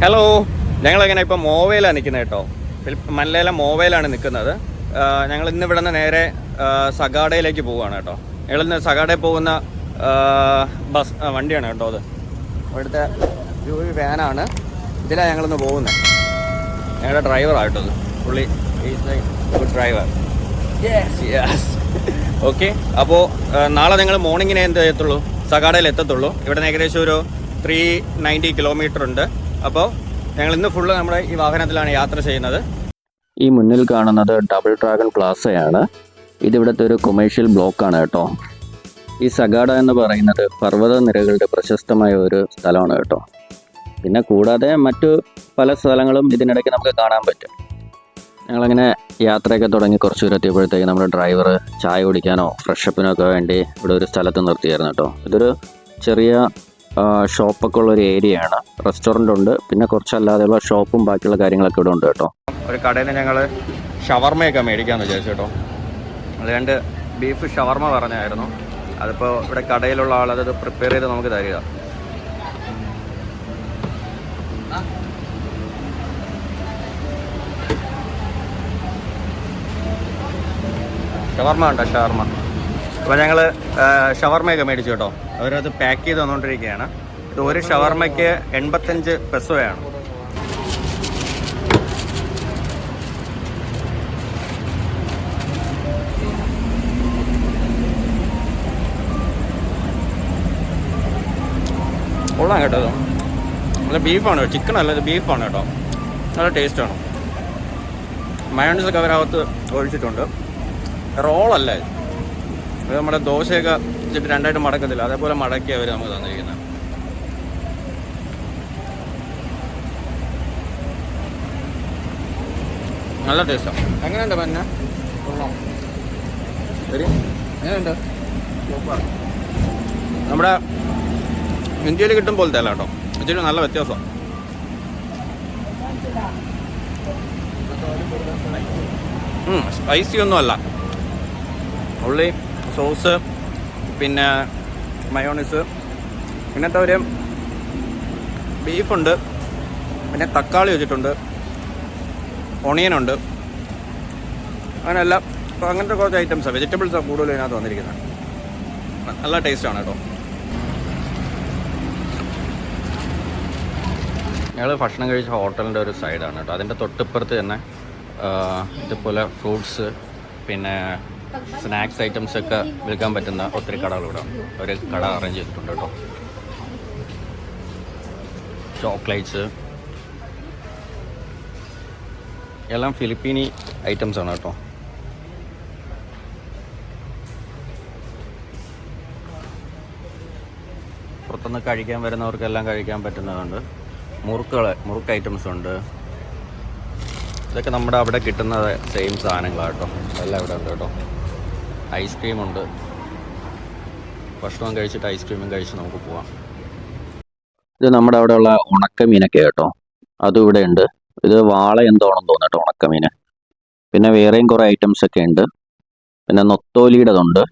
Hello, ഞങ്ങളങ്ങനെ ഇപ്പോൾ മോവയിലാണ് നിൽക്കുന്നത് കേട്ടോ. മല്ലയിലെ മോവയിലാണ് നിൽക്കുന്നത്. ഞങ്ങൾ ഇന്ന് ഇവിടെ നിന്ന് നേരെ സഗാഡയിലേക്ക് പോവുകയാണ് കേട്ടോ. ഞങ്ങളിന്ന് സഗാഡയിൽ പോകുന്ന വണ്ടിയാണ് കേട്ടോ. അത് ഇവിടുത്തെ ഒരു വാനാണ്. ഇതിലാണ് ഞങ്ങളിന്ന് പോകുന്നത്. ഞങ്ങളുടെ ഡ്രൈവറായിട്ടോ അത്. പുള്ളി ഈസ് ഗുഡ് ഡ്രൈവർ. ഓക്കെ. അപ്പോൾ നാളെ ഞങ്ങൾ മോർണിംഗിനെ എന്ത് ചെയ്യത്തുള്ളൂ, സഗാഡയിൽ എത്തത്തുള്ളൂ. ഇവിടെ നിന്ന് ഏകദേശം ഒരു 390 കിലോമീറ്റർ ഉണ്ട്. അപ്പോൾ ഞങ്ങൾ ഇന്ന് ഫുള്ള് നമ്മുടെ ഈ വാഹനത്തിലാണ് യാത്ര ചെയ്യുന്നത്. ഈ മുന്നിൽ കാണുന്നത് ഡബിൾ ഡ്രാഗൺ പ്ലാസയാണ്. ഇതിവിടുത്തെ ഒരു കൊമേഴ്ഷ്യൽ ബ്ലോക്കാണ് കേട്ടോ. ഈ സഗാഡ എന്ന് പറയുന്നത് പർവ്വത നിരകളുടെ പ്രശസ്തമായ ഒരു സ്ഥലമാണ് കേട്ടോ. പിന്നെ കൂടാതെ മറ്റു പല സ്ഥലങ്ങളും ഇതിനിടയ്ക്ക് നമുക്ക് കാണാൻ പറ്റും. ഞങ്ങളങ്ങനെ യാത്രയൊക്കെ തുടങ്ങി കുറച്ച് ദൂരം എത്തിയപ്പോഴത്തേക്ക് നമ്മുടെ ഡ്രൈവർ ചായ കുടിക്കാനോ ഫ്രഷപ്പിനോ ഒക്കെ വേണ്ടി ഇവിടെ ഒരു സ്ഥലത്ത് നിർത്തിയായിരുന്നു കേട്ടോ. ഇതൊരു ചെറിയ ഷോപ്പൊക്കെ ഉള്ളൊരു ഏരിയയാണ്. റെസ്റ്റോറൻ്റ് ഉണ്ട്, പിന്നെ കുറച്ചല്ലാതെയുള്ള ഷോപ്പും ബാക്കിയുള്ള കാര്യങ്ങളൊക്കെ ഇവിടെ ഉണ്ട് കേട്ടോ. ഒരു കടയിൽ നിന്ന് ഞങ്ങൾ ഷവർമയൊക്കെ മേടിക്കാമെന്ന് വിചാരിച്ചു കേട്ടോ. അതുകൊണ്ട് ബീഫ് ഷവർമ പറഞ്ഞായിരുന്നു. അതിപ്പോൾ ഇവിടെ കടയിലുള്ള ആളത് പ്രിപ്പയർ ചെയ്ത് നമുക്ക് തരിക. ഷവർമ ഉണ്ടോ? ഷവർമ. അപ്പോൾ ഞങ്ങൾ ഷവർമയൊക്കെ മേടിച്ചു കേട്ടോ. അവരത് പാക്ക് ചെയ്ത് തന്നുകൊണ്ടിരിക്കുകയാണ്. ഇത് ഒരു ഷവർമയ്ക്ക് 85 പെസോയാണ്. കൊള്ളാം കേട്ടോ. ഇത് നല്ല ബീഫാണ്, ചിക്കൻ അല്ല, ഇത് ബീഫാണ് കേട്ടോ. നല്ല ടേസ്റ്റാണ്. മയോണൈസൊക്കെ അവരകത്ത് ഒഴിച്ചിട്ടുണ്ട്. റോളല്ല ഇത് നമ്മുടെ ദോശയൊക്കെ വെച്ചിട്ട് രണ്ടായിട്ട് മടക്കത്തില്ല, അതേപോലെ മടക്കി അവർ നമുക്ക് തന്നിരിക്കുന്നത്. നല്ല ടേസ്റ്റാണ്. എങ്ങനെയുണ്ട് പിന്നെ? ശരി, എങ്ങനെയുണ്ട്? നമ്മുടെ ഇന്ത്യയിൽ കിട്ടും പോലത്തെ അല്ല കേട്ടോ, ഇച്ചിരി നല്ല വ്യത്യാസം. സ്പൈസി ഒന്നും അല്ല, ഉള്ളി സോസ് പിന്നെ മയോണൈസ്, പിന്നത്തെ ഒരു ബീഫുണ്ട്, പിന്നെ തക്കാളി വെച്ചിട്ടുണ്ട്, ഒണിയനുണ്ട്, അങ്ങനെയല്ല. അപ്പോൾ അങ്ങനത്തെ കുറച്ച് ഐറ്റംസാണ്, വെജിറ്റബിൾസാണ് കൂടുതലും ഇതിനകത്ത് വന്നിരിക്കുന്നത്. നല്ല ടേസ്റ്റാണ് കേട്ടോ. ഞങ്ങൾ ഭക്ഷണം കഴിച്ച ഹോട്ടലിൻ്റെ ഒരു സൈഡാണ് കേട്ടോ. അതിൻ്റെ തൊട്ടിപ്പുറത്ത് തന്നെ ഇതുപോലെ ഫ്രൂട്ട്സ് പിന്നെ സ്നാക്സ് ഐറ്റംസ് ഒക്കെ വിൽക്കാൻ പറ്റുന്ന ഒത്തിരി കടകളിവിടെ ഒരു കട അറേഞ്ച് ചെയ്തിട്ടുണ്ട് കേട്ടോ. ചോക്ലേറ്റ്സ് എല്ലാം ഫിലിപ്പീനി ഐറ്റംസ് ആണ് കേട്ടോ. പുറത്തുനിന്ന് കഴിക്കാൻ വരുന്നവർക്കെല്ലാം കഴിക്കാൻ പറ്റുന്നതുണ്ട്. മുറുക്ക് ഐറ്റംസ് ഉണ്ട്. ഇതൊക്കെ നമ്മുടെ അവിടെ കിട്ടുന്ന സെയിം സാധനങ്ങളാണ് കേട്ടോ. എല്ലാം ഇവിടെ ഉണ്ട് കേട്ടോ. ഐസ്ക്രീമുണ്ട്. ഭക്ഷണം കഴിച്ചിട്ട് ഐസ്ക്രീമും കഴിച്ച് നമുക്ക് പോവാം. ഇത് നമ്മുടെ അവിടെയുള്ള ഉണക്കമീനൊക്കെ കേട്ടോ, അതും ഇവിടെ ഉണ്ട്. ഇത് വാള എന്തോണെന്ന് തോന്നുന്നു കേട്ടോ, ഉണക്കമീൻ. പിന്നെ വേറെയും കുറേ ഐറ്റംസ് ഒക്കെ ഉണ്ട്. പിന്നെ നൊത്തോലിയുടേതുണ്ട്.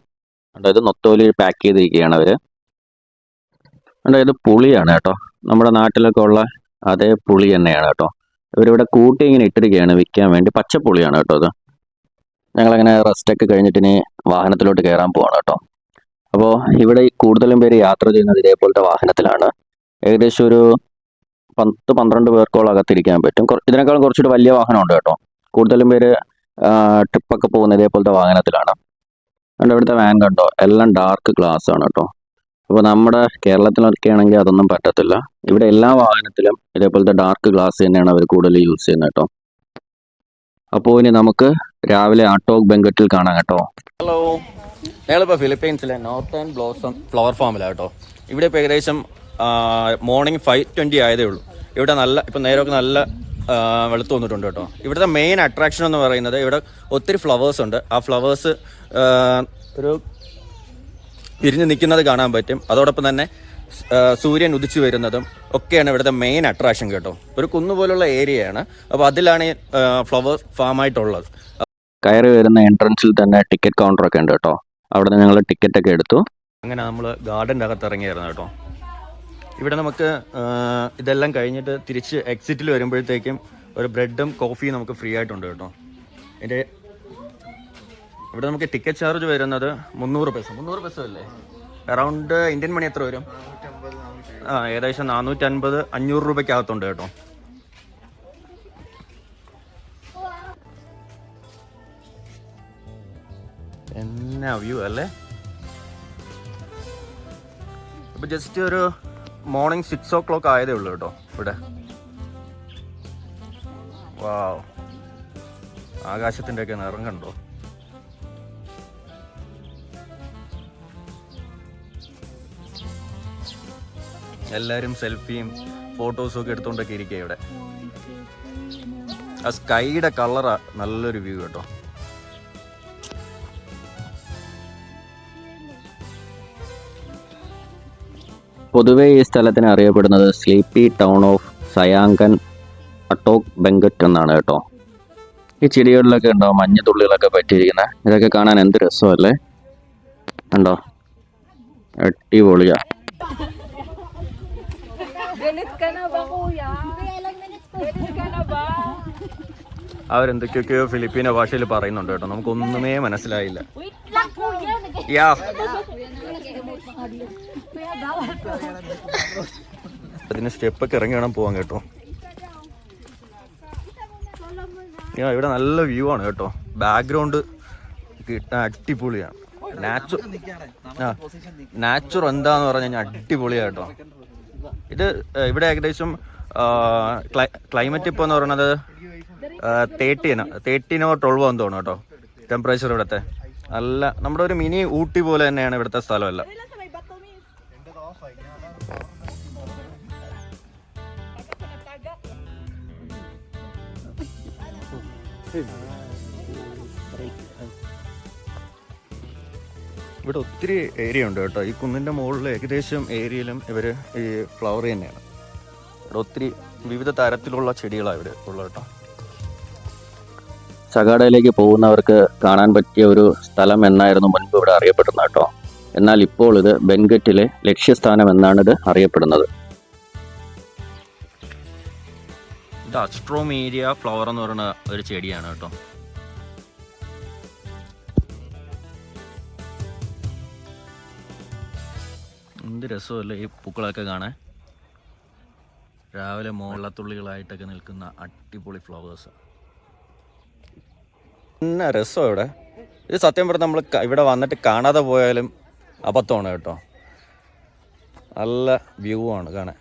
അതായത് നൊത്തോലി പാക്ക് ചെയ്തിരിക്കുകയാണ് അവർ. അതായത് പുളിയാണ് കേട്ടോ, നമ്മുടെ നാട്ടിലൊക്കെ ഉള്ള അതേ പുളി തന്നെയാണ് കേട്ടോ. ഇവരിവിടെ കൂട്ടി ഇങ്ങനെ ഇട്ടിരിക്കുകയാണ് വിൽക്കാൻ വേണ്ടി. പച്ചപ്പുളിയാണ് കേട്ടോ ഇത്. ഞങ്ങളങ്ങനെ റെസ്റ്റൊക്കെ കഴിഞ്ഞിട്ട് ഇനി വാഹനത്തിലോട്ട് കയറാൻ പോവാണ് കേട്ടോ. അപ്പോൾ ഇവിടെ കൂടുതലും പേര് യാത്ര ചെയ്യുന്നത് ഇതേപോലത്തെ വാഹനത്തിലാണ്. ഏകദേശം ഒരു 10-12 പേർക്കോളം അകത്തിരിക്കാൻ പറ്റും. ഇതിനേക്കാളും കുറച്ചുകൂടി വലിയ വാഹനമുണ്ട് കേട്ടോ. കൂടുതലും പേര് ട്രിപ്പൊക്കെ പോകുന്ന ഇതേപോലത്തെ വാഹനത്തിലാണ്. അതുകൊണ്ട് ഇവിടുത്തെ വാൻ കണ്ടോ, എല്ലാം ഡാർക്ക് ഗ്ലാസ് ആണ് കേട്ടോ. അപ്പോൾ നമ്മുടെ കേരളത്തിലൊക്കെ ആണെങ്കിൽ അതൊന്നും പറ്റത്തില്ല. ഇവിടെ എല്ലാ വാഹനത്തിലും ഇതേപോലത്തെ ഡാർക്ക് ഗ്ലാസ് തന്നെയാണ് അവർ കൂടുതൽ യൂസ് ചെയ്യുന്നത് കേട്ടോ. അപ്പോൾ ഇനി നമുക്ക് രാവിലെ ആട്ടോക് ബെങ്കറ്റിൽ കാണാം കേട്ടോ. ഹലോ, ഞങ്ങളിപ്പോൾ ഫിലിപ്പീൻസിലെ നോർത്തേൺ ബ്ലോസം ഫ്ലവർ ഫാമിലാണ് കേട്ടോ. ഇവിടെ ഇപ്പോൾ ഏകദേശം മോർണിംഗ് 5:20 ആയതേ ഉള്ളൂ. ഇവിടെ നല്ല ഇപ്പം നേരമൊക്കെ നല്ല വെളുത്ത് വന്നിട്ടുണ്ട് കേട്ടോ. ഇവിടുത്തെ മെയിൻ അട്രാക്ഷൻ എന്ന് പറയുന്നത് ഇവിടെ ഒത്തിരി ഫ്ലവേഴ്സ് ഉണ്ട്. ആ ഫ്ലവേഴ്സ് ഒരു വിരിഞ്ഞ് നിൽക്കുന്നത് കാണാൻ പറ്റും. അതോടൊപ്പം തന്നെ സൂര്യൻ ഉദിച്ചു വരുന്നതും ഒക്കെയാണ് ഇവിടുത്തെ മെയിൻ അട്രാക്ഷൻ കേട്ടോ. ഒരു കുന്നുപോലുള്ള ഏരിയയാണ്. അപ്പോൾ അതിലാണ് ഈ ഫ്ലവർ ഫാമായിട്ടുള്ളത്. കയറി വരുന്ന എൻട്രൻസിൽ തന്നെ ടിക്കറ്റ് കൗണ്ടറൊക്കെ ഉണ്ട് കേട്ടോ. അവിടെ നിന്ന് ഞങ്ങൾ ടിക്കറ്റൊക്കെ എടുത്തു. അങ്ങനെ നമ്മൾ ഗാർഡൻ്റെ അകത്ത് ഇറങ്ങിയായിരുന്നു കേട്ടോ. ഇവിടെ നമുക്ക് ഇതെല്ലാം കഴിഞ്ഞിട്ട് തിരിച്ച് എക്സിറ്റിൽ വരുമ്പോഴത്തേക്കും ഒരു ബ്രെഡും കോഫിയും നമുക്ക് ഫ്രീ ആയിട്ടുണ്ട് കേട്ടോ. ഇതിൻ്റെ ഇവിടെ നമുക്ക് ടിക്കറ്റ് ചാർജ് വരുന്നത് 300 പൈസ അല്ലേ? അറൗണ്ട് ഇന്ത്യൻ മണി എത്ര വരും? ഏകദേശം 450-500 രൂപയ്ക്കകത്തുണ്ട് കേട്ടോ. എന്നാ വ്യൂ അല്ലേ? ഇപ്പൊ ജസ്റ്റ് ഒരു മോർണിംഗ് 6 o'clock ആയതേ ഉള്ളൂ കേട്ടോ ഇവിടെ. വാവ്, ആകാശത്തിൻ്റെ ഒക്കെ നിറം കണ്ടോ? എല്ലാവരും സെൽഫിയും ഫോട്ടോസും ഒക്കെ എടുത്തുകൊണ്ടൊക്കെ ഇരിക്കുക ഇവിടെ. ആ സ്കൈയുടെ കളറാ നല്ലൊരു വ്യൂ കേട്ടോ. പൊതുവേ ഈ സ്ഥലത്തിന് അറിയപ്പെടുന്നത് സ്ലീപ്പി ടൗൺ ഓഫ് സയാങ്കൻ അട്ടോക് ബെങ്കറ്റ് എന്നാണ് കേട്ടോ. ഈ ചെടികളിലൊക്കെ ഉണ്ടോ മഞ്ഞത്തുള്ളികളൊക്കെ പറ്റിയിരിക്കുന്നത്? ഇതൊക്കെ കാണാൻ എന്ത് രസമല്ലേ, ഉണ്ടോ? അടിപൊളിയാ. അവരെന്തൊക്കെയൊക്കെയോ ഫിലിപ്പീനോ ഭാഷയിൽ പറയുന്നുണ്ട് കേട്ടോ, നമുക്കൊന്നുമേ മനസ്സിലായില്ല. അതിന് സ്റ്റെപ്പൊക്കെ ഇറങ്ങി വേണം പോവാൻ കേട്ടോ. ഇവിടെ നല്ല വ്യൂ ആണ് കേട്ടോ. ബാക്ക്ഗ്രൗണ്ട് കിട്ടാൻ അടിപൊളിയാണ്. നാച്ചുറൽ എന്താന്ന് പറഞ്ഞു കഴിഞ്ഞാൽ അടിപൊളിയാണ് കേട്ടോ. ഇത് ഇവിടെ ഏകദേശം ക്ലൈമറ്റ് ഇപ്പോൾ എന്ന് പറയുന്നത് 13 or 12 എന്ന് തോന്നുന്നു കേട്ടോ ടെമ്പറേച്ചർ ഇവിടുത്തെ. നല്ല നമ്മുടെ ഒരു മിനി ഊട്ടി പോലെ തന്നെയാണ് ഇവിടുത്തെ സ്ഥലമല്ല. ഇവിടെ ഒത്തിരി ഏരിയ ഉണ്ട് കേട്ടോ. ഈ കുന്നിൻ്റെ മുകളിൽ ഏകദേശം ഏരിയയിലും ഇവർ ഈ ഫ്ലവർ തന്നെയാണ്. ഇവിടെ ഒത്തിരി വിവിധ തരത്തിലുള്ള ചെടികളാണ് ഇവിടെ ഉള്ളത് കേട്ടോ. സഗാഡയിലേക്ക് പോകുന്നവർക്ക് കാണാൻ പറ്റിയ ഒരു സ്ഥലം എന്നായിരുന്നു മുൻപ് ഇവിടെ അറിയപ്പെടുന്നത് കേട്ടോ. എന്നാൽ ഇപ്പോൾ ഇത് ബെൻഗറ്റിലെ ലക്ഷ്യസ്ഥാനം എന്നാണ് ഇത് അറിയപ്പെടുന്നത്. ഇത് അസ്ട്രോമേരിയ ഫ്ലവർ എന്ന് പറയുന്ന ഒരു ചെടിയാണ് കേട്ടോ. എന്ത് രസമല്ലേ ഈ പൂക്കളൊക്കെ കാണാൻ. രാവിലെ മോളത്തുള്ളികളായിട്ടൊക്കെ നിൽക്കുന്ന അടിപൊളി ഫ്ലവേഴ്സ്. പിന്നെ രസം ഇവിടെ. ഇത് സത്യം പറഞ്ഞാൽ നമ്മൾ ഇവിടെ വന്നിട്ട് കാണാതെ പോയാലും അബദ്ധമാണ് കേട്ടോ. നല്ല വ്യൂ ആണ് കാണാൻ.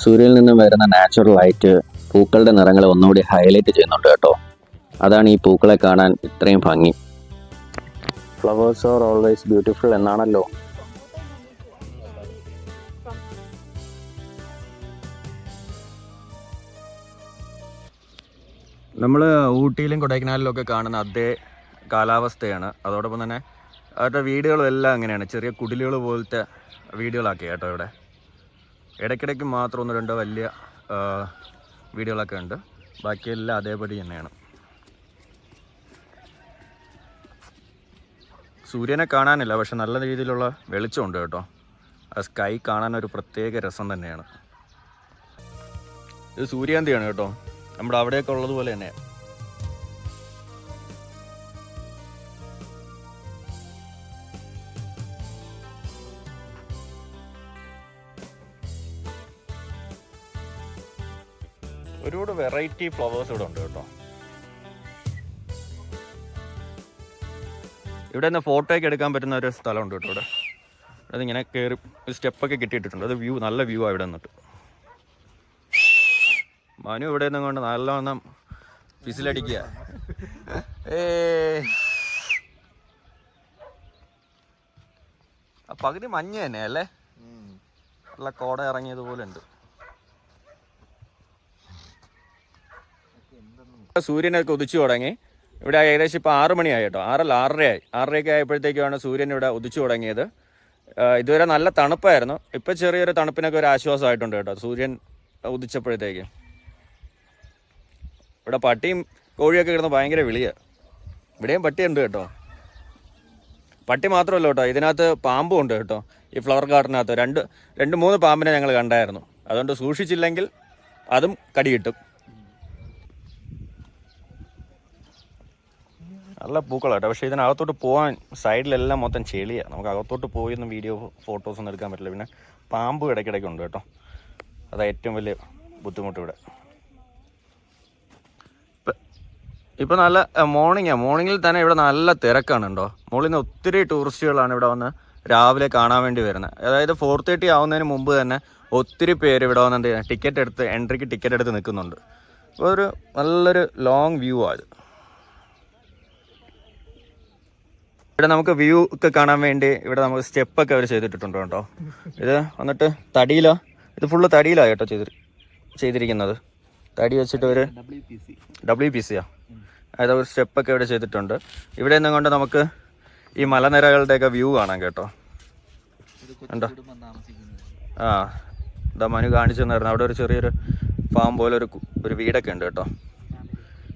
സൂര്യനിൽ നിന്നും വരുന്ന നാച്ചുറൽ ലൈറ്റ് പൂക്കളുടെ നിറങ്ങളെ ഒന്നുകൂടി ഹൈലൈറ്റ് ചെയ്യുന്നുണ്ട് കേട്ടോ. അതാണ് ഈ പൂക്കളെ കാണാൻ ഇത്രയും ഭംഗി. ഫ്ലവേഴ്സ് ആർ ഓൾവേസ് ബ്യൂട്ടിഫുൾ എന്നാണല്ലോ. നമ്മൾ ഊട്ടിയിലും കൊടൈക്കനാലിലും ഒക്കെ കാണുന്ന അതേ കാലാവസ്ഥയാണ്. അതോടൊപ്പം തന്നെ അവരുടെ വീടുകളും എല്ലാം അങ്ങനെയാണ്. ചെറിയ കുടിലുകൾ പോലത്തെ വീടുകളൊക്കെ കേട്ടോ ഇവിടെ. ഇടയ്ക്കിടയ്ക്ക് മാത്രം 1-2 വലിയ വീടുകളൊക്കെ ഉണ്ട്. ബാക്കിയെല്ലാം അതേപടി തന്നെയാണ്. സൂര്യനെ കാണാനില്ല, പക്ഷെ നല്ല രീതിയിലുള്ള വെളിച്ചമുണ്ട് കേട്ടോ. ആ സ്കൈ കാണാൻ ഒരു പ്രത്യേക രസം തന്നെയാണ്. ഇത് സൂര്യാന്തിയാണ് കേട്ടോ, നമ്മുടെ അവിടെയൊക്കെ ഉള്ളതുപോലെ തന്നെ. ഒരുപാട് വെറൈറ്റി ഫ്ലവേഴ്സ് ഇവിടെ ഉണ്ട് കേട്ടോ. ഇവിടെ നിന്ന് ഫോട്ടോയൊക്കെ എടുക്കാൻ പറ്റുന്ന ഒരു സ്ഥലമുണ്ട് കേട്ടോ. ഇവിടെ അതിങ്ങനെ കയറി സ്റ്റെപ്പൊക്കെ കിട്ടിയിട്ടുണ്ട്. അത് വ്യൂ, നല്ല വ്യൂ ആണ് ഇവിടെ നിന്നിട്ട്. മനു ഇവിടെ നിന്നും കൊണ്ട് നല്ലവണ്ണം വിസിലടിക്കുക. പകുതി മഞ്ഞ തന്നെ അല്ലേ, നല്ല കോട ഇറങ്ങിയതുപോലെ ഉണ്ട്. സൂര്യനൊക്കെ ഉദിച്ചു തുടങ്ങി. ഇവിടെ ഏകദേശം ഇപ്പോൾ 6 മണിയായി കേട്ടോ. 6:30 6:30 ആയപ്പോഴത്തേക്കാണ് സൂര്യൻ ഇവിടെ ഉദിച്ചു തുടങ്ങിയത്. ഇതുവരെ നല്ല തണുപ്പായിരുന്നു. ഇപ്പം ചെറിയൊരു തണുപ്പിനൊക്കെ ഒരു ആശ്വാസമായിട്ടുണ്ട് കേട്ടോ സൂര്യൻ ഉദിച്ചപ്പോഴത്തേക്ക്. ഇവിടെ പട്ടിയും കോഴിയൊക്കെ കിടന്ന് ഭയങ്കര വിളിയാണ്. ഇവിടെയും പട്ടിയുണ്ട് കേട്ടോ. പട്ടി മാത്രമല്ല കേട്ടോ, ഇതിനകത്ത് പാമ്പും ഉണ്ട് കേട്ടോ. ഈ ഫ്ലവർ ഗാർഡനകത്ത് രണ്ട് മൂന്ന് പാമ്പിനെ ഞങ്ങൾ കണ്ടായിരുന്നു. അതുകൊണ്ട് സൂക്ഷിച്ചില്ലെങ്കിൽ അതും കടി കിട്ടും. നല്ല പൂക്കളാട്ടോ. പക്ഷേ ഇതിനകത്തോട്ട് പോകാൻ സൈഡിലെല്ലാം മൊത്തം ചെളിയാണ്. നമുക്ക് അകത്തോട്ട് പോയൊന്നും വീഡിയോ ഫോട്ടോസൊന്നും എടുക്കാൻ പറ്റില്ല. പിന്നെ പാമ്പ് ഇടയ്ക്കിടയ്ക്കുണ്ട് കേട്ടോ. അതാണ് ഏറ്റവും വലിയ ബുദ്ധിമുട്ട് ഇവിടെ. ഇപ്പം നല്ല മോർണിംഗിൽ തന്നെ ഇവിടെ നല്ല തിരക്കാണ് കേട്ടോ. മുകളിൽ നിന്ന് ഒത്തിരി ടൂറിസ്റ്റുകളാണ് ഇവിടെ വന്ന് രാവിലെ കാണാൻ വേണ്ടി വരുന്നത്. അതായത് 4:30 ആവുന്നതിന് മുമ്പ് തന്നെ ഒത്തിരി പേര് ഇവിടെ വന്ന് എന്ത് ചെയ്യുക, എൻട്രിക്ക് ടിക്കറ്റ് എടുത്ത് നിൽക്കുന്നുണ്ട്. അപ്പോൾ ഒരു നല്ലൊരു ലോങ് വ്യൂ ആണ് ഇത്. ഇവിടെ നമുക്ക് വ്യൂ ഒക്കെ കാണാൻ വേണ്ടി ഇവിടെ നമുക്ക് സ്റ്റെപ്പൊക്കെ അവർ ചെയ്തിട്ടുണ്ട് കേട്ടോ. ഇത് വന്നിട്ട് ഇത് ഫുള്ള് തടിയിലാണ് കേട്ടോ ചെയ്തിരിക്കുന്നത്. തടി വെച്ചിട്ട് ഒരു WPC അതായത് ഒരു സ്റ്റെപ്പൊക്കെ ഇവിടെ ചെയ്തിട്ടുണ്ട്. ഇവിടെ നിന്നും കൊണ്ട് നമുക്ക് ഈ മലനിരകളുടെയൊക്കെ വ്യൂ കാണാം കേട്ടോ. ഉണ്ടോ? ഇതാ മനു കാണിച്ചു തന്നായിരുന്നു. അവിടെ ഒരു ചെറിയൊരു ഫാം പോലെ ഒരു വീടൊക്കെ ഉണ്ട് കേട്ടോ.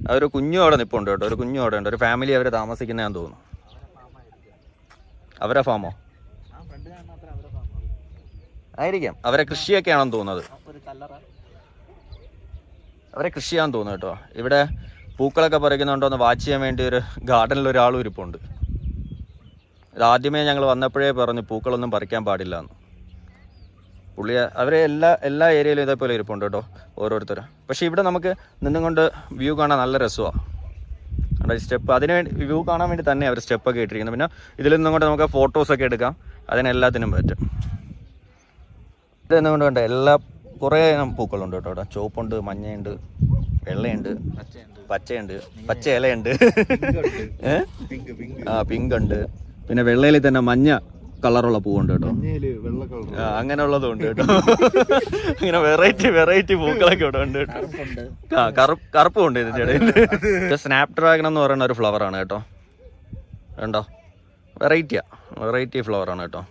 അതൊരു കുഞ്ഞും അവിടെ നിൽപ്പുണ്ട് കേട്ടോ. ഒരു കുഞ്ഞും അവിടെ ഉണ്ട്. ഒരു ഫാമിലി അവർ താമസിക്കുന്നതാണെന്ന് തോന്നുന്നു. അവരെ ഫാമോ ആയിരിക്കാം. അവരെ കൃഷിയൊക്കെയാണെന്ന് തോന്നുന്നത്. അവരെ കൃഷിയാണെന്ന് തോന്നുന്നു കേട്ടോ. ഇവിടെ പൂക്കളൊക്കെ പറിക്കുന്നുണ്ടോ എന്ന് വാച്ച് ചെയ്യാൻ വേണ്ടി ഒരു ഗാർഡനിൽ ഒരാളും ഇരിപ്പുണ്ട്. ഇതാദ്യമേ ഞങ്ങൾ വന്നപ്പോഴേ പറഞ്ഞു പൂക്കളൊന്നും പറിക്കാൻ പാടില്ല എന്ന്. അവരെ എല്ലാ ഏരിയയിലും ഇതേപോലെ ഇരിപ്പുണ്ട് കേട്ടോ ഓരോരുത്തരും. പക്ഷേ ഇവിടെ നമുക്ക് നിന്നും കൊണ്ട് വ്യൂ കാണാൻ നല്ല രസമാണ്. സ്റ്റെപ്പ് അതിനുവേണ്ടി വ്യൂ കാണാൻ വേണ്ടി തന്നെ അവർ സ്റ്റെപ്പൊക്കെ ഇട്ടിരിക്കുന്നത്. പിന്നെ ഇതിൽ നിന്നും കൊണ്ട് നമുക്ക് ഫോട്ടോസൊക്കെ എടുക്കാം. അതിനെല്ലാത്തിനും പറ്റും. ഇത് നിന്നുകൊണ്ട് വേണ്ട കുറേ പൂക്കളുണ്ട് കേട്ടോ. ഇവിടെ ചുവപ്പുണ്ട്, മഞ്ഞയുണ്ട്, വെള്ളയുണ്ട്, പച്ചയുണ്ട്, പച്ച ഇലയുണ്ട്, പിങ്ക് ഉണ്ട്. പിന്നെ വെള്ളയിൽ തന്നെ മഞ്ഞ കളറുള്ള പൂവുണ്ട് കേട്ടോ. അങ്ങനെയുള്ളതും ഉണ്ട് കേട്ടോ. അങ്ങനെ വെറൈറ്റി പൂക്കളൊക്കെ ഇവിടെ ഉണ്ട് കേട്ടോ. കറുപ്പും ഉണ്ട് ഇതിൻ്റെ ഇടയിൽ. സ്നാപ് ഡ്രാഗൺ എന്ന് പറയുന്ന ഒരു ഫ്ലവറാണ് കേട്ടോ. കണ്ടോ? വെറൈറ്റി ഫ്ലവറാണ് കേട്ടോ.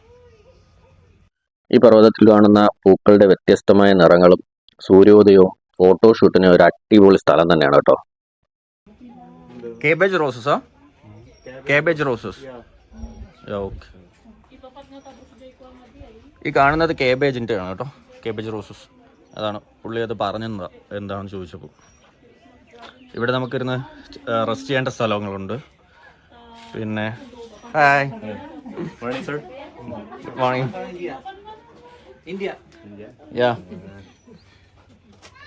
ഈ പർവ്വതത്തിൽ കാണുന്ന പൂക്കളുടെ വ്യത്യസ്തമായ നിറങ്ങളും സൂര്യോദയവും ഫോട്ടോഷൂട്ടിന് ഒരു അടിപൊളി സ്ഥലം തന്നെയാണ് കേട്ടോ. കേബേജ് റോസസാ? Cabbage roses. ഓക്കെ. ഈ കാണുന്നത് കേബേജിൻ്റെ ആണ് കേട്ടോ. Cabbage roses. അതാണ് പുള്ളി അത് പറഞ്ഞത് എന്താണെന്ന് ചോദിച്ചപ്പോൾ. ഇവിടെ നമുക്കിരുന്ന് റെസ്റ്റ് ചെയ്യേണ്ട സ്ഥലങ്ങളുണ്ട്. പിന്നെ hi sir, good morning. India. Yeah.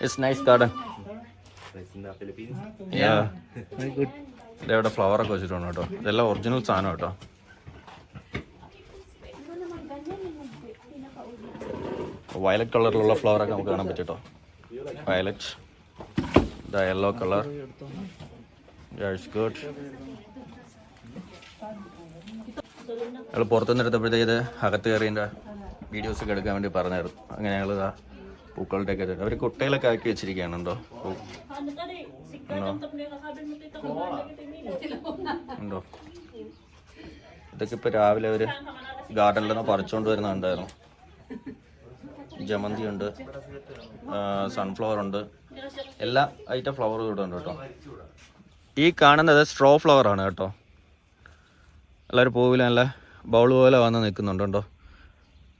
It's nice garden. It's in the Philippines. Yeah. Very good. ഇവിടെ ഫ്ലവർ ഒക്കെ വെച്ചിട്ടുണ്ട് കേട്ടോ. ഇതെല്ലാം ഒറിജിനൽ സാധനം കേട്ടോ. വയലറ്റ് കളറിലുള്ള ഫ്ലവറൊക്കെ നമുക്ക് കാണാൻ പറ്റും കേട്ടോ. Violet, the yellow colour. It's good. ഞങ്ങൾ പുറത്തുനിന്ന് എടുത്തപ്പോഴത്തേക്ക് ഇത് അകത്ത് കയറിയതിൻ്റെ വീഡിയോസൊക്കെ എടുക്കാൻ വേണ്ടി പറഞ്ഞായിരുന്നു. അങ്ങനെ ഞങ്ങൾ ഇതാ പൂക്കളുടെ ഒക്കെ അവർ കുട്ടയിലൊക്കെ ആക്കി വെച്ചിരിക്കുകയാണുണ്ടോ. ഉണ്ടോ? ഇതൊക്കെ ഇപ്പോൾ രാവിലെ ഒരു ഗാർഡനിൽ നിന്ന് പറിച്ചുകൊണ്ട് വരുന്നുണ്ടായിരുന്നു. ജമന്തി ഉണ്ട്, സൺഫ്ലവർ ഉണ്ട്, എല്ലാ ഐറ്റം ഫ്ലവറും ഇവിടെ ഉണ്ട് കേട്ടോ. ഈ കാണുന്നത് സ്ട്രോ ഫ്ലവർ ആണ് കേട്ടോ. എല്ലാവരും പൂവിൽ നല്ല ബൗൾ പോലെ വന്ന് നിൽക്കുന്നുണ്ടോ.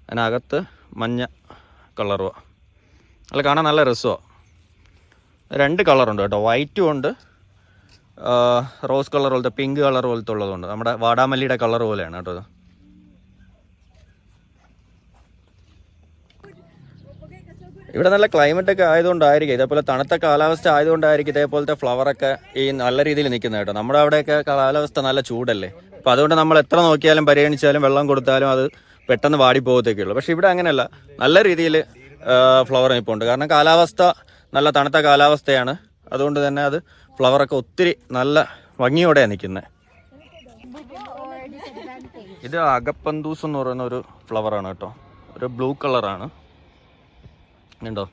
അതിനകത്ത് മഞ്ഞ കളറുമാണ്. അല്ല, കാണാൻ നല്ല രസമാണ്. 2 കളറുണ്ട് കേട്ടോ. വൈറ്റും ഉണ്ട്, റോസ് കളർ പോലത്തെ, പിങ്ക് കളർ പോലത്തെ ഉള്ളതുണ്ട്. നമ്മുടെ വാടാമല്ലിയുടെ കളർ പോലെയാണ് കേട്ടോ ഇത്. ഇവിടെ നല്ല ക്ലൈമറ്റ് ഒക്കെ ആയതുകൊണ്ടായിരിക്കും, ഇതേപോലെ തണുത്ത കാലാവസ്ഥ ആയതുകൊണ്ടായിരിക്കും ഇതേപോലത്തെ ഫ്ലവറൊക്കെ ഈ നല്ല രീതിയിൽ നിൽക്കുന്നത് കേട്ടോ. നമ്മുടെ അവിടെയൊക്കെ കാലാവസ്ഥ നല്ല ചൂടല്ലേ. അപ്പോൾ അതുകൊണ്ട് നമ്മൾ എത്ര നോക്കിയാലും പരിഗണിച്ചാലും വെള്ളം കൊടുത്താലും അത് പെട്ടെന്ന് വാടിപ്പോകത്തേക്കേ ഉള്ളൂ. പക്ഷെ ഇവിടെ അങ്ങനെയല്ല, നല്ല രീതിയിൽ ഫ്ലവർ ഇപ്പോൾ ഉണ്ട്. കാരണം കാലാവസ്ഥ നല്ല തണുത്ത കാലാവസ്ഥയാണ്. അതുകൊണ്ട് തന്നെ അത് ഫ്ലവറൊക്കെ ഒത്തിരി നല്ല ഭംഗിയോടെയാണ് നിൽക്കുന്നത്. ഇത് അഗപ്പന്തൂസ് എന്ന് പറയുന്ന ഒരു ഫ്ലവറാണ് കേട്ടോ. ഒരു ബ്ലൂ കളറാണ്. ഉണ്ടോ?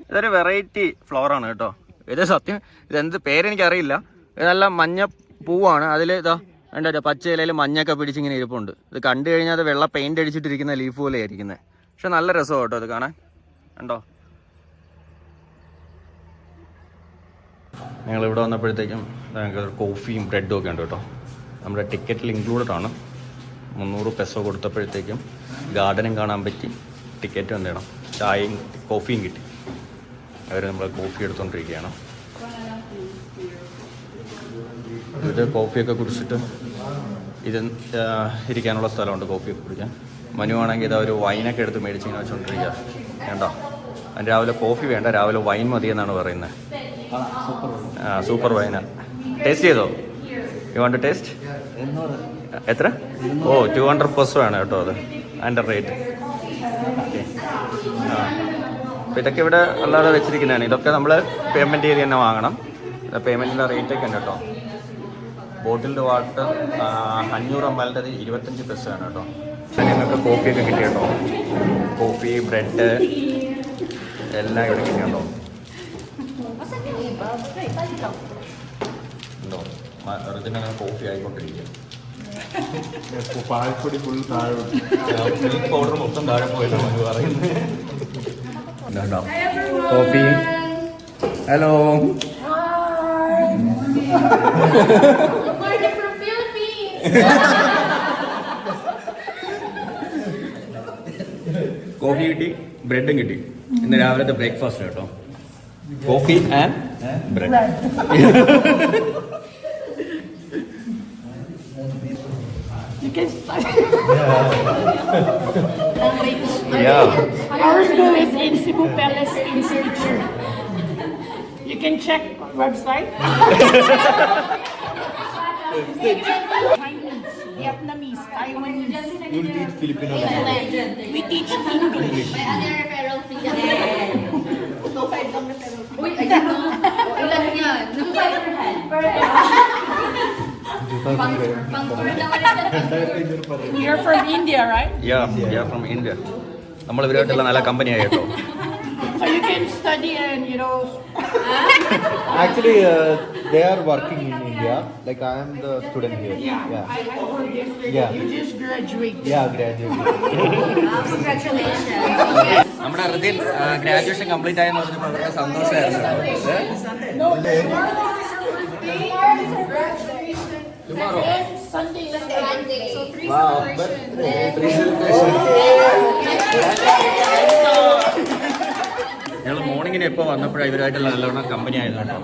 ഇതൊരു വെറൈറ്റി ഫ്ലവറാണ് കേട്ടോ. ഇത് സത്യം ഇതെന്ത് പേരെനിക്കറിയില്ല. ഇത് നല്ല മഞ്ഞ പൂവാണ്. അതിൽ ഇതാ എന്താ പച്ച ഇലയിൽ മഞ്ഞൊക്കെ പിടിച്ചിങ്ങനെ ഇരിപ്പുണ്ട്. ഇത് കണ്ടു കഴിഞ്ഞാൽ അത് വെള്ള പെയിൻ്റ് അടിച്ചിട്ടിരിക്കുന്ന ലീഫ് പോലെ ആയിരിക്കുന്നത്. പക്ഷെ നല്ല രസമാണ് കേട്ടോ ഇത് കാണാൻ. ഉണ്ടോ? ഞങ്ങളിവിടെ വന്നപ്പോഴത്തേക്കും ഞങ്ങൾക്ക് കോഫിയും ബ്രെഡും ഒക്കെ ഉണ്ട് കേട്ടോ. നമ്മുടെ ടിക്കറ്റിൽ ഇൻക്ലൂഡഡ് ആണ്. 300 പെസോ കൊടുത്തപ്പോഴത്തേക്കും ഗാർഡനും കാണാൻ പറ്റി, ടിക്കറ്റും എന്ത് ചെയ്യണം, ചായയും കോഫിയും കിട്ടി. അവർ നമ്മൾ കോഫി എടുത്തുകൊണ്ടിരിക്കുകയാണ്. ഇത് കോഫിയൊക്കെ കുടിച്ചിട്ട് ഇത് ഇരിക്കാനുള്ള സ്ഥലമുണ്ട് കോഫിയൊക്കെ കുടിക്കാൻ. മനുവാണെങ്കിൽ ഇതാ ഒരു വൈനൊക്കെ എടുത്ത് മേടിച്ചിങ്ങനെ വെച്ചുകൊണ്ടിരിക്കുക. വേണ്ട, അതിന് രാവിലെ കോഫി വേണ്ട, രാവിലെ വൈൻ മതി എന്നാണ് പറയുന്നത്. സൂപ്പർ വൈനാ. ടേസ്റ്റ് ചെയ്തോ? You want to taste? എത്ര? 200 പെസോ ആണ് കേട്ടോ അത്, അതിൻ്റെ റേറ്റ്. അപ്പോൾ ഇതൊക്കെ ഇവിടെ അല്ലാതെ വെച്ചിരിക്കുന്നതാണ്. ഇതൊക്കെ നമ്മൾ പേയ്മെൻറ്റ് ചെയ്ത് തന്നെ വാങ്ങണം. പേയ്മെൻറ്റിൻ്റെ റേറ്റൊക്കെ ഉണ്ട് കേട്ടോ. ബോട്ടിൽഡ് വാട്ടർ 500 ml 25 പെസോ ആണ് കേട്ടോ. ഞങ്ങൾക്ക് കോഫിയൊക്കെ കിട്ടി കേട്ടോ. കോഫി, ബ്രെഡ് എല്ലാം ഇവിടെ കിട്ടിയുണ്ടോ? ഉണ്ടോ? ഇതിങ്ങനെ കോഫി ആയിക്കൊണ്ടിരിക്കുക. പാൽപ്പൊടി ഫുൾ താഴെ, മിൽക്ക് പൗഡർ മൊത്തം താഴെ പോയതാണ് പറയുന്നത്. കോഫി. ഹലോ. കോഫി കിട്ടി, ബ്രെഡും കിട്ടി. ഇന്ന് രാവിലത്തെ ബ്രേക്ക്ഫാസ്റ്റ് കേട്ടോ. Coffee and bread. Our school is in Cebu Palace Institute. You can check website. Chinese, Vietnamese, Taiwanese. You teach Filipino language. We teach English. May ano yung referral fee yan? 2.5 lang referral fee. Uy, ayun no. Ilan yan? 2.5 per head. Per head. Pang tour naman yan. You're from India, right? Yeah, from India. നമ്മൾ ഇവരായിട്ടുള്ള നല്ല കമ്പനിയായി കേട്ടോ. So you can study and, you know. Actually, they are working in India. Like I am the student here. I heard yesterday. Yeah. You just graduated. Yeah, graduate. Congratulations. നമ്മുടെ ഹൃദയം graduation complete ആയെന്ന് പറഞ്ഞപ്പോൾ അവരുടെ സന്തോഷമായിരുന്നു. Sunday. So 3 ഞങ്ങൾ മോർണിംഗിന് ഇപ്പോൾ വന്നപ്പോഴാണ് ഇവരായിട്ടുള്ള നല്ലവണ്ണം കമ്പനി ആയത് കേട്ടോ.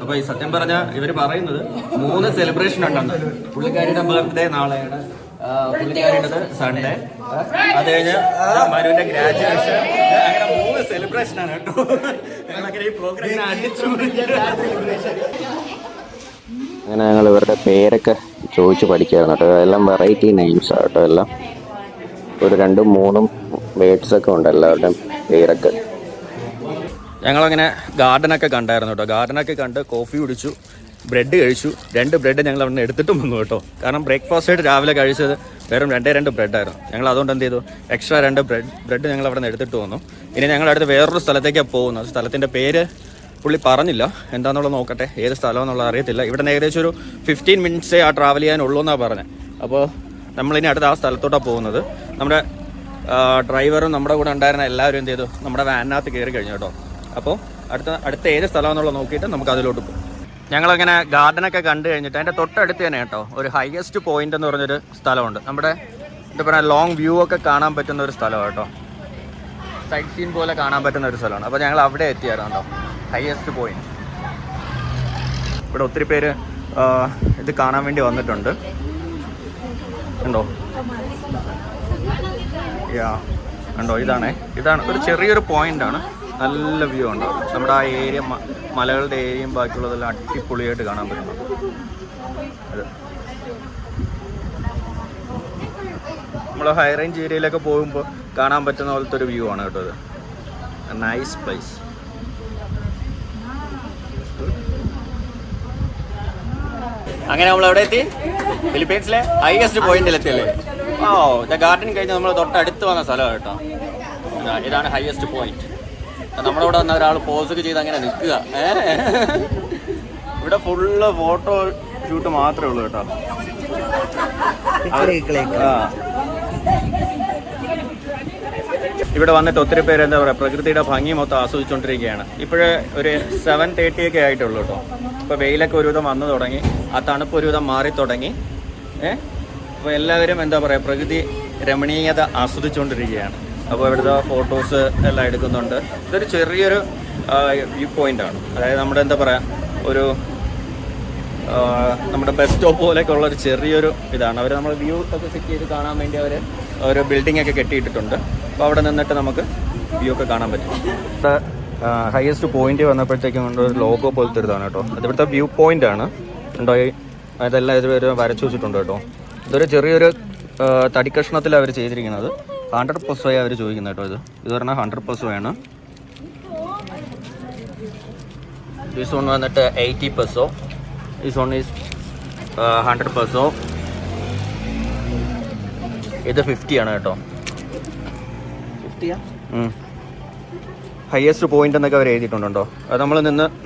അപ്പോൾ ഈ സത്യം പറഞ്ഞാൽ ഇവർ പറയുന്നത് 3 സെലിബ്രേഷൻ ഉണ്ടെന്ന്. പുള്ളിക്കാരിയുടെ ബർത്ത്ഡേ നാളെയാണ്, പുള്ളിക്കാരിയുടേത് സൺഡേ, അത് കഴിഞ്ഞ് മനുവിന്റെ ഗ്രാജുവേഷൻ, അങ്ങനെ 3 സെലിബ്രേഷനാണ് കേട്ടോ. ഞങ്ങളങ്ങനെ ഈ പ്രോഗ്രാമിനെ അടിച്ചു. അങ്ങനെ ഞങ്ങൾ ഇവരുടെ പേരൊക്കെ ചോദിച്ച് പഠിക്കായിരുന്നു കേട്ടോ. എല്ലാം വെറൈറ്റി നെയിംസാണ് കേട്ടോ. എല്ലാം ഒരു 2-3 വേർഡ്സൊക്കെ ഉണ്ട് എല്ലാവരുടെയും പേരൊക്കെ. ഞങ്ങളങ്ങനെ ഗാർഡനൊക്കെ കണ്ടായിരുന്നു കേട്ടോ. ഗാർഡനൊക്കെ കണ്ട് കോഫി കുടിച്ചു, ബ്രെഡ് കഴിച്ചു. 2 ബ്രെഡ് ഞങ്ങൾ അവിടെ നിന്ന് എടുത്തിട്ടും വന്നു കേട്ടോ. കാരണം ബ്രേക്ക്ഫാസ്റ്റ് ആയിട്ട് രാവിലെ കഴിച്ചത് വെറും 2 ബ്രെഡായിരുന്നു. ഞങ്ങൾ അതുകൊണ്ട് എന്ത് ചെയ്തു, എക്സ്ട്രാ 2 ബ്രെഡ് ഞങ്ങൾ അവിടെ നിന്ന് എടുത്തിട്ട് വന്നു. ഇനി ഞങ്ങൾ അടുത്ത് വേറൊരു സ്ഥലത്തേക്കാണ് പോകുന്നത്. സ്ഥലത്തിൻ്റെ പേര് പുള്ളി പറഞ്ഞില്ല, എന്താണെന്നുള്ളത് നോക്കട്ടെ. ഏത് സ്ഥലമെന്നുള്ളത് അറിയത്തില്ല. ഇവിടെ നിന്ന് ഏകദേശം ഒരു 15 മിനിറ്റ്സേ ആ ട്രാവൽ ചെയ്യാനുള്ളൂ എന്നാണ് പറഞ്ഞത്. അപ്പോൾ നമ്മളിനി അടുത്ത് ആ സ്ഥലത്തോട്ടാണ് പോകുന്നത്. നമ്മുടെ ഡ്രൈവറും നമ്മുടെ കൂടെ ഉണ്ടായിരുന്ന എല്ലാവരും എന്ത് ചെയ്തു, നമ്മുടെ വാനിനകത്ത് കയറി കഴിഞ്ഞു കേട്ടോ. അപ്പോൾ അടുത്ത ഏത് സ്ഥലമെന്നുള്ളത് നോക്കിയിട്ട് നമുക്ക് അതിലോട്ട് പോകും. ഞങ്ങളങ്ങനെ ഗാർഡനൊക്കെ കണ്ടു കഴിഞ്ഞിട്ട് അതിൻ്റെ തൊട്ടടുത്ത് തന്നെ കേട്ടോ ഒരു ഹയസ്റ്റ് പോയിന്റ് എന്ന് പറഞ്ഞൊരു സ്ഥലമുണ്ട്. നമ്മുടെ എന്താ പറയുക, ലോങ് വ്യൂ ഒക്കെ കാണാൻ പറ്റുന്ന ഒരു സ്ഥലമാണ് കേട്ടോ. സൈറ്റ് സീൻ പോലെ കാണാൻ പറ്റുന്ന ഒരു സ്ഥലമാണ്. അപ്പോൾ ഞങ്ങൾ അവിടെ എത്തിയായിരുന്നു കേട്ടോ, ഹയസ്റ്റ് പോയിന്റ്. ഇവിടെ ഒത്തിരി പേര് ഇത് കാണാൻ വേണ്ടി വന്നിട്ടുണ്ട്. ഉണ്ടോ? ഉണ്ടോ? ഇതാണ് ഒരു ചെറിയൊരു പോയിന്റാണ്. നല്ല വ്യൂ ഉണ്ടാവും. നമ്മുടെ ആ ഏരിയ, മലകളുടെ ഏരിയയും ബാക്കിയുള്ളതെല്ലാം അടിപൊളിയായിട്ട് കാണാൻ പറ്റുന്നു. അത് നമ്മൾ ഹൈ റേഞ്ച് ഏരിയയിലൊക്കെ പോകുമ്പോൾ കാണാൻ പറ്റുന്ന പോലത്തെ ഒരു വ്യൂ ആണ് കേട്ടോ. ഇത് നൈസ് പ്ലേസ്. അങ്ങനെ നമ്മൾ എവിടെ എത്തി? ഫിലിപ്പീൻസിലെ ഹൈയസ്റ്റ് പോയിന്റിൽ എത്തിയല്ലേ. ഗാർഡൻ കഴിഞ്ഞ് നമ്മൾ തൊട്ടടുത്ത് വന്ന സ്ഥലമാണ് കേട്ടോ. ഇതാണ് ഹൈയസ്റ്റ് പോയിന്റ്. നമ്മുടെ ഇവിടെ വന്ന ഒരാൾ പോസൊക്കെ ചെയ്ത് അങ്ങനെ നിൽക്കുക. ഇവിടെ ഫുള്ള് ഫോട്ടോ ഷൂട്ട് മാത്രമേ ഉള്ളൂ കേട്ടോ. ഇവിടെ വന്നിട്ട് ഒത്തിരി പേര് എന്താ പറയുക, പ്രകൃതിയുടെ ഭംഗി മൊത്തം ആസ്വദിച്ചുകൊണ്ടിരിക്കുകയാണ്. ഇപ്പോഴേ ഒരു 7:30 ഒക്കെ ആയിട്ടുള്ളൂ കേട്ടോ. ഇപ്പോൾ വെയിലൊക്കെ ഒരുവിധം വന്നു തുടങ്ങി, ആ തണുപ്പ് ഒരുവിധം മാറി തുടങ്ങി. അപ്പോൾ എല്ലാവരും എന്താ പറയുക പ്രകൃതി രമണീയത ആസ്വദിച്ചുകൊണ്ടിരിക്കുകയാണ്. അപ്പോൾ ഇവിടുത്തെ ഫോട്ടോസ് എല്ലാം എടുക്കുന്നുണ്ട്. ഇതൊരു ചെറിയൊരു വ്യൂ പോയിൻ്റാണ്. അതായത് നമ്മുടെ എന്താ പറയുക ഒരു നമ്മുടെ ബസ് സ്റ്റോപ്പ് പോലെയൊക്കെ ഉള്ളൊരു ചെറിയൊരു ഇതാണ്. അവർ നമ്മൾ വ്യൂ ഒക്കെ സെറ്റ് ചെയ്ത് കാണാൻ വേണ്ടി അവർ ഒരു ബിൽഡിംഗ് ഒക്കെ കെട്ടിയിട്ടിട്ടുണ്ട്. അപ്പോൾ അവിടെ നിന്നിട്ട് നമുക്ക് വ്യൂ ഒക്കെ കാണാൻ പറ്റും. ഇവിടെ ഹയസ്റ്റ് പോയിന്റ് വന്നപ്പോഴത്തേക്കും കൊണ്ട് ഒരു ലോഗോ പോലത്തെ ഇതാണ് കേട്ടോ. അത് ഇവിടുത്തെ വ്യൂ പോയിന്റ് ആണ്. ഉണ്ടോ അതെല്ലാം ഇതുവരെ വരച്ചു വെച്ചിട്ടുണ്ട് കേട്ടോ. ഇതൊരു ചെറിയൊരു തടിക്കഷ്ണത്തിൽ അവർ ചെയ്തിരിക്കുന്നത്. 100 പെസോയാണ് അവർ ചോദിക്കുന്നത് കേട്ടോ. ഇത് പറഞ്ഞാൽ 100 പെസോയാണ്. ദിസ് വൺ വന്നിട്ട് 80 peso. This one is 100 peso. ഇത് 50 ആണ് കേട്ടോ. 50 ഹയസ്റ്റ് പോയിന്റ് എന്നൊക്കെ അവർ എഴുതിയിട്ടുണ്ടോ. അത്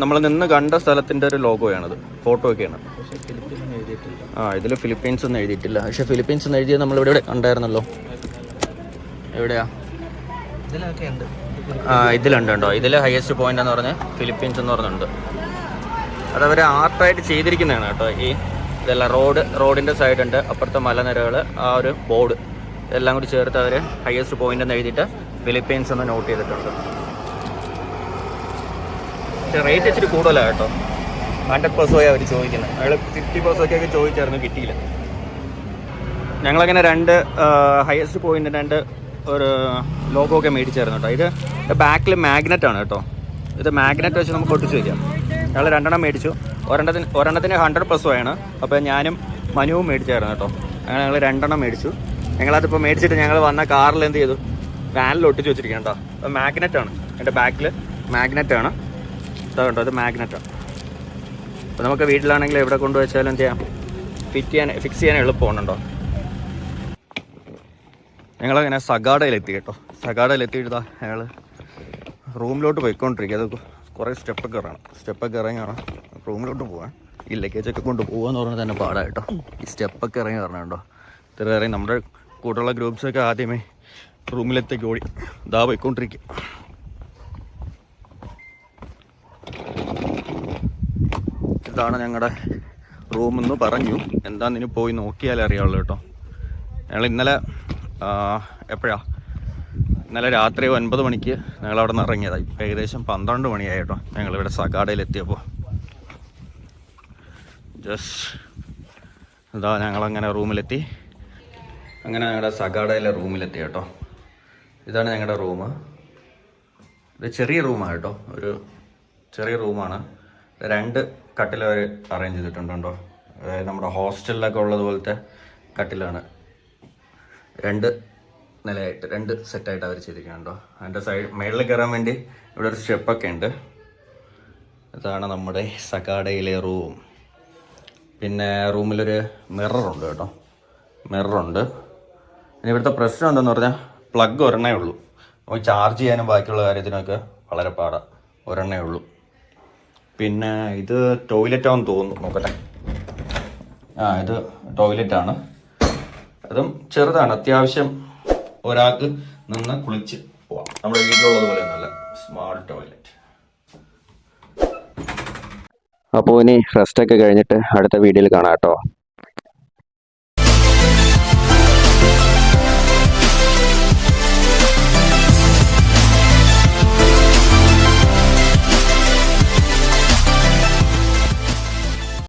നമ്മൾ നിന്ന് കണ്ട സ്ഥലത്തിൻ്റെ ഒരു ലോഗോയാണത്. ഫോട്ടോ ഒക്കെയാണ്. ഇതിൽ ഫിലിപ്പീൻസ് ഒന്നും എഴുതിയിട്ടില്ല. പക്ഷെ ഫിലിപ്പീൻസ് എന്ന് എഴുതിയത് നമ്മളിവിടെ കണ്ടായിരുന്നല്ലോ. എവിടെയാ? ഇതിലുണ്ട് കേട്ടോ. ഇതിൽ ഹയസ്റ്റ് പോയിന്റ് എന്ന് പറഞ്ഞാൽ ഫിലിപ്പീൻസ് എന്ന് പറഞ്ഞുണ്ട്. അതവർ ആർട്ടായിട്ട് ചെയ്തിരിക്കുന്നതാണ് കേട്ടോ. ഇതെല്ലാം റോഡിൻ്റെ സൈഡുണ്ട്, അപ്പുറത്തെ മലനിരകൾ, ആ ഒരു ബോർഡ് ഇതെല്ലാം കൂടി ചേർത്ത് അവർ ഹയസ്റ്റ് പോയിന്റ് എന്ന് എഴുതിയിട്ട് ഫിലിപ്പീൻസ് എന്ന് നോട്ട് ചെയ്തിട്ടുണ്ട്. പക്ഷേ റേറ്റ് ഇച്ചിരി കൂടുതലാണ് കേട്ടോ. 100 പെസോയാണ് അവർ ചോദിക്കുന്നത്. അയാൾ 50 പെസോയ്ക്കൊക്കെ ചോദിച്ചായിരുന്നു, കിട്ടിയില്ല. ഞങ്ങളങ്ങനെ 2 ഹയസ്റ്റ് പോയിന്റ് 2 ഒരു ലോഗോ ഒക്കെ മേടിച്ചായിരുന്നു കേട്ടോ. ഇത് ബാക്കിൽ മാഗ്നറ്റ് ആണ് കേട്ടോ. ഇത് മാഗ്നറ്റ് വെച്ച് നമുക്ക് ഒട്ടിച്ച് വയ്ക്കാം. ഞങ്ങൾ 2 മേടിച്ചു. ഒരെണ്ണത്തിന് 100 പെസോയാണ്. അപ്പോൾ ഞാനും മനുവും മേടിച്ചായിരുന്നു കേട്ടോ. അങ്ങനെ ഞങ്ങൾ 2 മേടിച്ചു. ഞങ്ങളതിപ്പോൾ മേടിച്ചിട്ട് ഞങ്ങൾ വന്ന കാറിൽ എന്ത് ചെയ്തു, വാനിൽ ഒട്ടിച്ച് വെച്ചിരിക്കണം കേട്ടോ. അപ്പോൾ മാഗ്നറ്റാണ് എൻ്റെ ബാക്കിൽ മാഗ്നറ്റാണ്. ഇതാ കേട്ടോ, ഇത് മാഗ്നറ്റാണ്. അപ്പോൾ നമുക്ക് വീട്ടിലാണെങ്കിൽ എവിടെ കൊണ്ടുവച്ചാലും എന്ത് ചെയ്യാം, ഫിക്സ് ചെയ്യാൻ എളുപ്പമുണ്ടോ. ഞങ്ങളങ്ങനെ സഗാഡയിലെത്തി കേട്ടോ. സഗാഡയിലെത്തിയിട്ട് അയാൾ റൂമിലോട്ട് പോയിക്കൊണ്ടിരിക്കുക. അത് കുറേ സ്റ്റെപ്പൊക്കെ ഇറങ്ങണം റൂമിലോട്ട് പോകാൻ. ഈ ലഗേജൊക്കെ കൊണ്ട് പോകാന്ന് പറഞ്ഞാൽ തന്നെ പാടാണ് കേട്ടോ. ഈ സ്റ്റെപ്പൊക്കെ ഇറങ്ങി പറഞ്ഞോ. ഇത്ര ഇറങ്ങി നമ്മുടെ കൂടെയുള്ള ഗ്രൂപ്പ്സൊക്കെ ആദ്യമേ റൂമിലെത്തേക്ക് ഓടി ഇതാ പോയിക്കൊണ്ടിരിക്കുക. ഇതാണ് ഞങ്ങളുടെ റൂമെന്ന് പറഞ്ഞു. എന്താണെന്ന് പോയി നോക്കിയാലേ അറിയാവുള്ളൂ കേട്ടോ. ഞങ്ങൾ ഇന്നലെ രാത്രി 9 മണിക്ക് ഞങ്ങളവിടെ നിന്ന് ഇറങ്ങിയതായി. ഏകദേശം 12 മണിയായി കേട്ടോ ഞങ്ങളിവിടെ സഗാഡയിലെത്തിയപ്പോൾ. ഇതാ ഞങ്ങളങ്ങനെ റൂമിലെത്തി. അങ്ങനെ ഞങ്ങളുടെ സഗാഡയിലെ റൂമിലെത്തി കേട്ടോ. ഇതാണ് ഞങ്ങളുടെ റൂം. ഇത് ചെറിയ റൂമാണ് കേട്ടോ. ഒരു ചെറിയ റൂമാണ്. 2 കട്ടിൽ അവർ അറേഞ്ച് ചെയ്തിട്ടുണ്ടോ. അതായത് നമ്മുടെ ഹോസ്റ്റലിലൊക്കെ ഉള്ളതുപോലത്തെ കട്ടിലാണ്. 2 നിലയായിട്ട് 2 സെറ്റായിട്ട് അവർ ചെയ്തിരിക്കുന്നുണ്ടോ. അതിൻ്റെ മേളിൽ കയറാൻ വേണ്ടി ഇവിടെ ഒരു സ്റ്റെപ്പൊക്കെ ഉണ്ട്. ഇതാണ് നമ്മുടെ സഗാഡയിലെ റൂം. പിന്നെ റൂമിലൊരു മിററുണ്ട് കേട്ടോ. മിററുണ്ട്. പിന്നെ ഇവിടുത്തെ പ്രശ്നം എന്താണെന്ന് പറഞ്ഞാൽ പ്ലഗ് ഒരെണ്ണേ ഉള്ളൂ. നമുക്ക് ചാർജ് ചെയ്യാനും ബാക്കിയുള്ള കാര്യത്തിനൊക്കെ വളരെ പാടാണ്. ഒരെണ്ണേ ഉള്ളൂ. പിന്നെ ഇത് ടോയ്ലറ്റാണെന്ന് തോന്നുന്നു. നോക്കട്ടെ. ഇത് ടോയ്ലറ്റാണ്. അതും ചെറുതാണ്. അത്യാവശ്യം ഒരാൾക്ക് നിന്ന് കുളിച്ച് പോവാം. നമ്മുടെ വീട്ടിലുള്ളത് പോലെ നല്ല സ്മാർട്ട് ടോയ്ലറ്റ്. അപ്പോൾ ഇനി റെസ്റ്റൊക്കെ കഴിഞ്ഞിട്ട് അടുത്ത വീഡിയോയിൽ കാണാം കേട്ടോ.